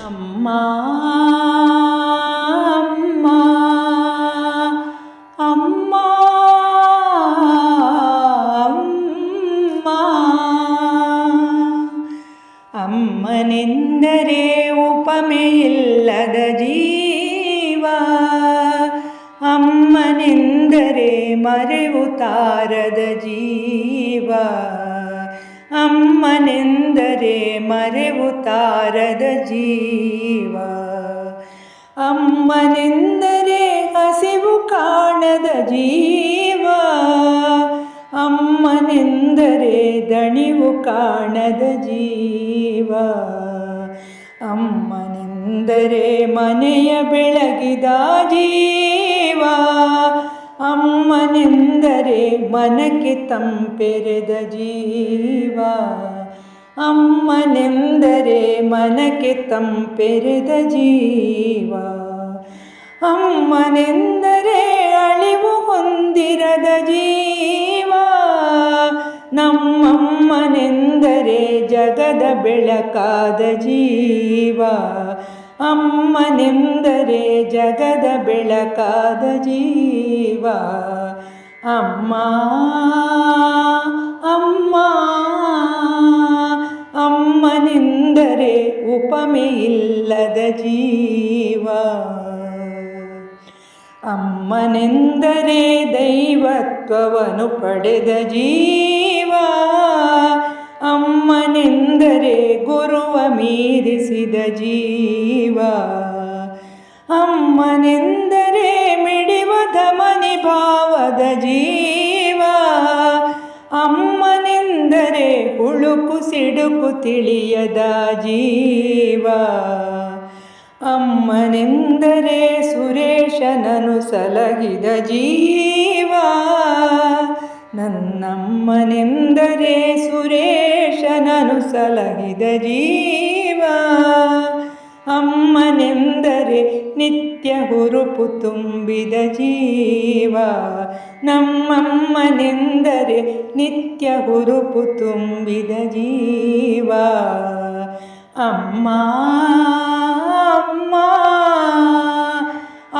ಅಮ್ಮ ಅಮ್ಮ ಅಮ್ಮ ಅಮ್ಮ ಅಮ್ಮನೆಂದರೆ ಉಪಮೆಯಿಲ್ಲದ ಜೀವ, ಅಮ್ಮನೆಂದರೆ ಮರೆವು ತಾರದ ಜೀವ, ಅಮ್ಮನೆಂದರೆ ಮರೆವು ತಾರದ ಜೀವ, ಅಮ್ಮನೆಂದರೆ ಹಸಿವು ಕಾಣದ ಜೀವ, ಅಮ್ಮನೆಂದರೆ ದಣಿವು ಕಾಣದ ಜೀವ, ಅಮ್ಮನೆಂದರೆ ಮನೆಯ ಬೆಳಗಿದ ಜೀವ, ಅಮ್ಮನೆಂದರೆ ಮನಕ್ಕೆ ತಂಪೆರೆದ ಜೀವ, ಅಮ್ಮನೆಂದರೆ ಮನಕ್ಕೆ ತಂಪೆರೆದ ಜೀವ, ಅಮ್ಮನೆಂದರೆ ಅಳಿವು ಹೊಂದಿರದ ಜೀವ, ನಮ್ಮಮ್ಮನೆಂದರೆ ಜಗದ ಬೆಳಕಾದ ಜೀವ, ಅಮ್ಮನೆಂದರೆ ಜಗದ ಬೆಳಕಾದ ಜೀವ, ಅಮ್ಮ ಅಮ್ಮ ಅಮ್ಮನೆಂದರೆ ಉಪಮೆಯಿಲ್ಲದ ಜೀವ, ಅಮ್ಮನೆಂದರೆ ದೈವತ್ವವನ್ನು ಪಡೆದ ಜೀವ, ಅಮ್ಮನೆಂದರೆ ಗುರುವ ಮೀರಿಸಿದ ಜೀವ, ಅಮ್ಮನೆಂದರೆ ಮಿಡಿವ ಧಮನಿ ಭಾವದ ಜೀವ, ಅಮ್ಮನೆಂದರೆ ಹುಳುಕು ಸಿಡುಕು ತಿಳಿಯದ ಜೀವ, ಅಮ್ಮನೆಂದರೆ ಸುರೇಶನನು ಸಲಹಿದ ಜೀವ, ನನ್ನಮ್ಮನೆಂದರೆ ಸುರೇಶನನು ಸಲಹಿದ ಜೀವ, ಅಮ್ಮನೆಂದರೆ ನಿತ್ಯ ಹುರುಪು ತುಂಬಿದ ಜೀವ, ನಮ್ಮಮ್ಮನೆಂದರೆ ನಿತ್ಯ ಹುರುಪು ತುಂಬಿದ ಜೀವ, ಅಮ್ಮ ಅಮ್ಮ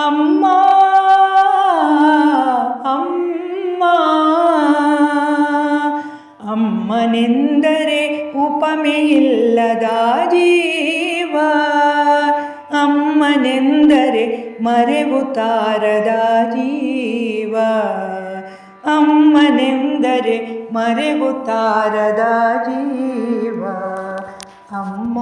ಅಮ್ಮ ಅಮ್ಮ ಅಮ್ಮನೆಂದರೆ ಉಪಮೆಯಿಲ್ಲದ ಜೀವ, ಅಮ್ಮನೆಂದರೆ ಮರೆವು ತಾರದ ಜೀವ, ಅಮ್ಮನೆಂದರೆ ಮರೆವು ತಾರದ ಜೀವ, ಅಮ್ಮ